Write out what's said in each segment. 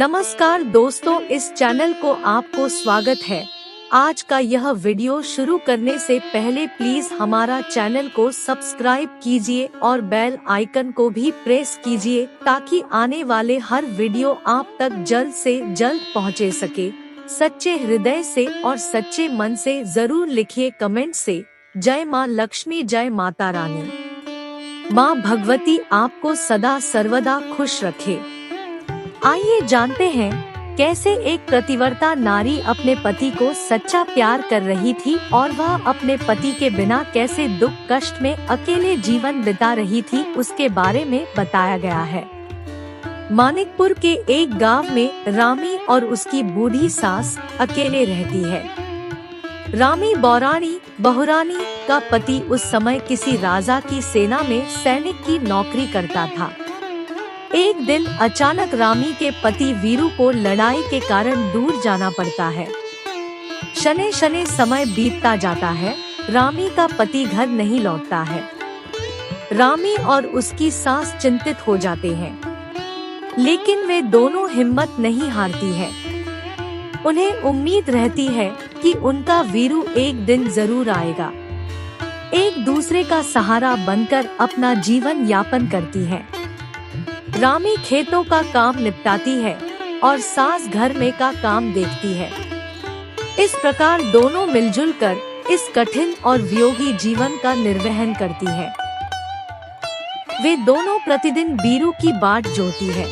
नमस्कार दोस्तों, इस चैनल को आपको स्वागत है। आज का यह वीडियो शुरू करने से पहले प्लीज हमारा चैनल को सब्सक्राइब कीजिए और बेल आइकन को भी प्रेस कीजिए ताकि आने वाले हर वीडियो आप तक जल्द से जल्द पहुंचे सके। सच्चे हृदय से और सच्चे मन से जरूर लिखिए कमेंट से। जय माँ लक्ष्मी, जय माता रानी। माँ भगवती आपको सदा सर्वदा खुश रखे। आइए जानते हैं कैसे एक प्रतिव्रता नारी अपने पति को सच्चा प्यार कर रही थी और वह अपने पति के बिना कैसे दुख कष्ट में अकेले जीवन बिता रही थी, उसके बारे में बताया गया है। मानिकपुर के एक गांव में रामी और उसकी बूढ़ी सास अकेले रहती है। रामी बहुरानी का पति उस समय किसी राजा की सेना में सैनिक की नौकरी करता था। एक दिन अचानक रामी के पति वीरू को लड़ाई के कारण दूर जाना पड़ता है। शने शने समय बीतता जाता है, रामी का पति घर नहीं लौटता है। रामी और उसकी सास चिंतित हो जाते हैं, लेकिन वे दोनों हिम्मत नहीं हारती है। उन्हें उम्मीद रहती है कि उनका वीरू एक दिन जरूर आएगा। एक दूसरे का सहारा बनकर अपना जीवन यापन करती है। रामी खेतों का काम निपटाती है और सास घर में का काम देखती है। इस प्रकार दोनों मिलजुल कर इस कठिन और वियोगी जीवन का निर्वहन करती है। वे दोनों प्रतिदिन बीरू की बाट जोहती है।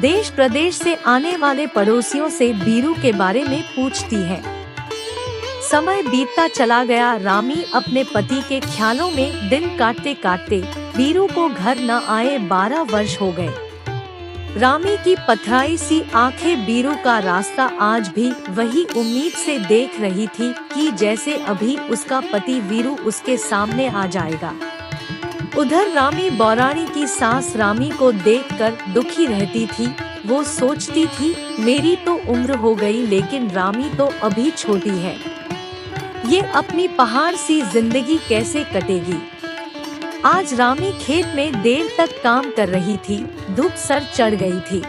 देश प्रदेश से आने वाले पड़ोसियों से बीरू के बारे में पूछती है। समय बीतता चला गया। रामी अपने पति के ख्यालों में दिन काटते काटते बीरू को घर न आए 12 वर्ष हो गए। रामी की पथराई सी आंखें बीरू का रास्ता आज भी वही उम्मीद से देख रही थी कि जैसे अभी उसका पति वीरू उसके सामने आ जाएगा। उधर रामी बौराणी की सास रामी को देखकर दुखी रहती थी। वो सोचती थी, मेरी तो उम्र हो गई लेकिन रामी तो अभी छोटी है, ये अपनी पहाड़ सी जिंदगी कैसे कटेगी। आज रामी खेत में देर तक काम कर रही थी, धूप सर चढ़ गई थी।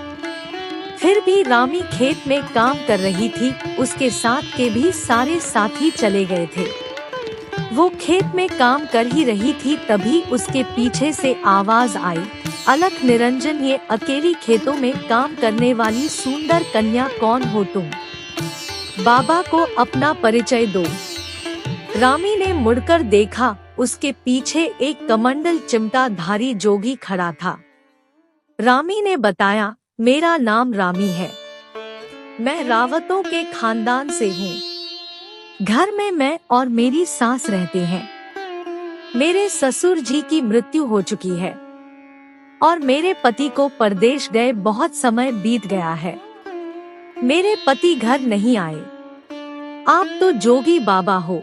फिर भी रामी खेत में काम कर रही थी, उसके साथ के भी सारे साथी चले गए थे। वो खेत में काम कर ही रही थी, तभी उसके पीछे से आवाज आई, अलख निरंजन, ये अकेली खेतों में काम करने वाली सुंदर कन्या कौन हो तुम? बाबा को अपना परिचय दो। रामी ने मुड़कर देखा, उसके पीछे एक कमंडल चिमटाधारी जोगी खड़ा था। रामी ने बताया, मेरा नाम रामी है, मैं रावतों के खानदान से हूँ। घर में मैं और मेरी सास रहते हैं। मेरे ससुर जी की मृत्यु हो चुकी है और मेरे पति को परदेश गए बहुत समय बीत गया है। मेरे पति घर नहीं आए। आप तो जोगी बाबा हो,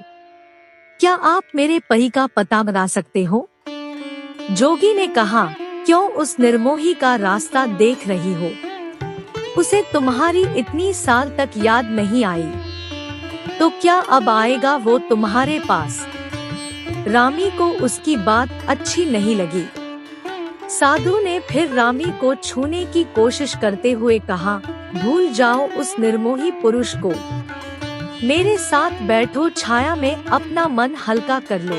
क्या आप मेरे पति का पता बता सकते हो? जोगी ने कहा, क्यों उस निर्मोही का रास्ता देख रही हो? उसे तुम्हारी इतनी साल तक याद नहीं आई, तो क्या अब आएगा वो तुम्हारे पास? रामी को उसकी बात अच्छी नहीं लगी। साधु ने फिर रामी को छूने की कोशिश करते हुए कहा, भूल जाओ उस निर्मोही पुरुष को, मेरे साथ बैठो, छाया में अपना मन हल्का कर लो।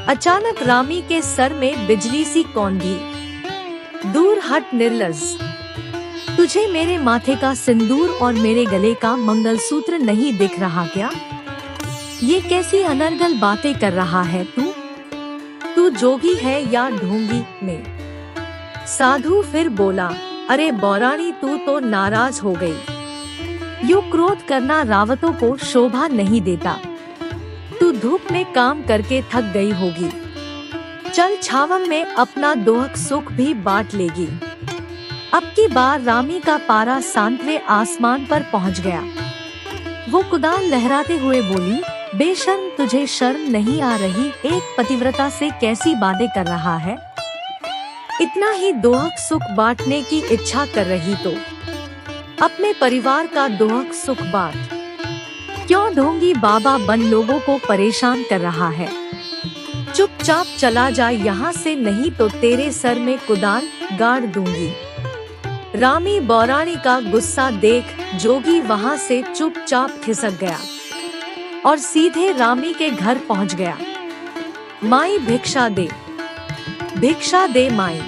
अचानक रामी के सर में बिजली सी कौंधी। दूर हट निर्लज, तुझे मेरे माथे का सिंदूर और मेरे गले का मंगलसूत्र नहीं दिख रहा क्या? ये कैसी अनर्गल बातें कर रहा है तू जोगी है या ढोंगी में? साधु फिर बोला, अरे बौराणी, तू तो नाराज हो गई। यूं क्रोध करना रावतों को शोभा नहीं देता। तू धूप में काम करके थक गई होगी, चल छावन में अपना दुख सुख भी बांट लेगी। अब की बार रामी का पारा सांतवे आसमान पर पहुंच गया। वो कुदाल लहराते हुए बोली, बेशर्म, तुझे शर्म नहीं आ रही? एक पतिव्रता से कैसी बातें कर रहा है? इतना ही दुख सुख बांटने की इच्छा कर रही तो अपने परिवार का दुख सुख बांट। क्यों ढोंगी बाबा बन लोगों को परेशान कर रहा है? चुपचाप चला जा यहाँ से, नहीं तो तेरे सर में कुदाल गाड़ दूंगी। रामी बौराणी का गुस्सा देख जोगी वहां से चुपचाप खिसक गया और सीधे रामी के घर पहुंच गया। माई भिक्षा दे माई,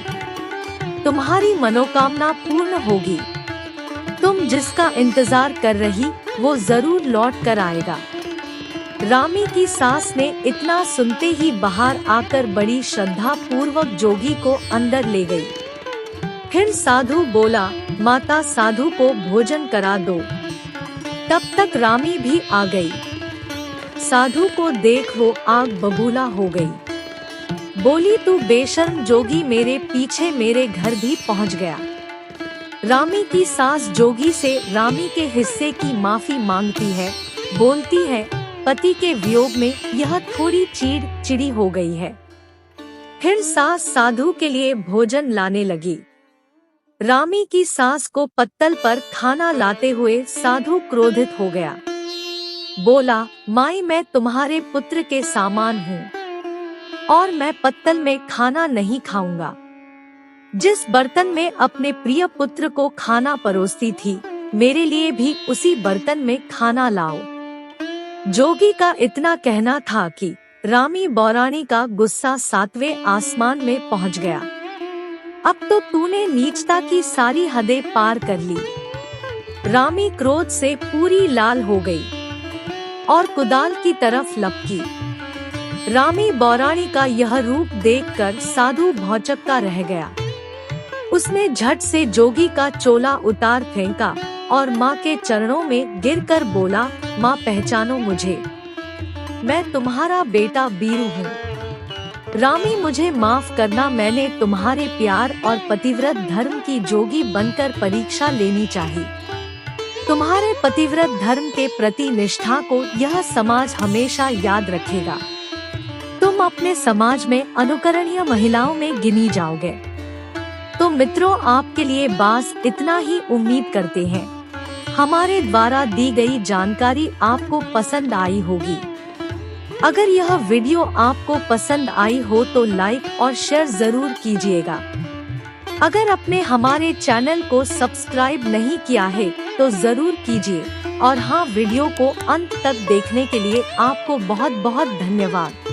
तुम्हारी मनोकामना पूर्ण होगी। तुम जिसका इंतजार कर रही वो जरूर लौट कर आएगा। रामी की सास ने इतना सुनते ही बाहर आकर बड़ी श्रद्धा पूर्वक जोगी को अंदर ले गई। फिर साधु बोला, माता साधु को भोजन करा दो। तब तक रामी भी आ गई। साधु को देख वो आग बबूला हो गई। बोली, तू बेशर्म जोगी मेरे पीछे मेरे घर भी पहुंच गया। रामी की सास जोगी से रामी के हिस्से की माफी मांगती है। बोलती है, पति के वियोग में यह थोड़ी चिड़ी हो गई है। फिर सास साधु के लिए भोजन लाने लगी। रामी की सास को पत्तल पर खाना लाते हुए साधु क्रोधित हो गया। बोला, माई मैं तुम्हारे पुत्र के सामान हूँ और मैं पत्तल में खाना नहीं खाऊंगा। जिस बर्तन में अपने प्रिय पुत्र को खाना परोसती थी, मेरे लिए भी उसी बर्तन में खाना लाओ। जोगी का इतना कहना था कि रामी बौराणी का गुस्सा 7वें आसमान में पहुंच गया। अब तो तूने नीचता की सारी हदें पार कर ली। रामी क्रोध से पूरी लाल हो गई और कुदाल की तरफ लपकी। रामी बौराणी का यह रूप देखकर साधु भौचक्का रह गया। उसने झट से जोगी का चोला उतार फेंका और माँ के चरणों में गिरकर बोला, माँ पहचानो मुझे, मैं तुम्हारा बेटा बीरू हूँ। रामी मुझे माफ करना, मैंने तुम्हारे प्यार और पतिव्रत धर्म की जोगी बनकर परीक्षा लेनी चाहिए। तुम्हारे पतिव्रत धर्म के प्रति निष्ठा को यह समाज हमेशा याद रखेगा। तुम अपने समाज में अनुकरणीय महिलाओं में गिनी जाओगे। तो मित्रों, आपके लिए बस इतना ही उम्मीद करते हैं। हमारे द्वारा दी गई जानकारी आपको पसंद आई होगी। अगर यह वीडियो आपको पसंद आई हो तो लाइक और शेयर जरूर कीजिएगा। अगर आपने हमारे चैनल को सब्सक्राइब नहीं किया है तो जरूर कीजिए। और हाँ, वीडियो को अंत तक देखने के लिए आपको बहुत बहुत धन्यवाद।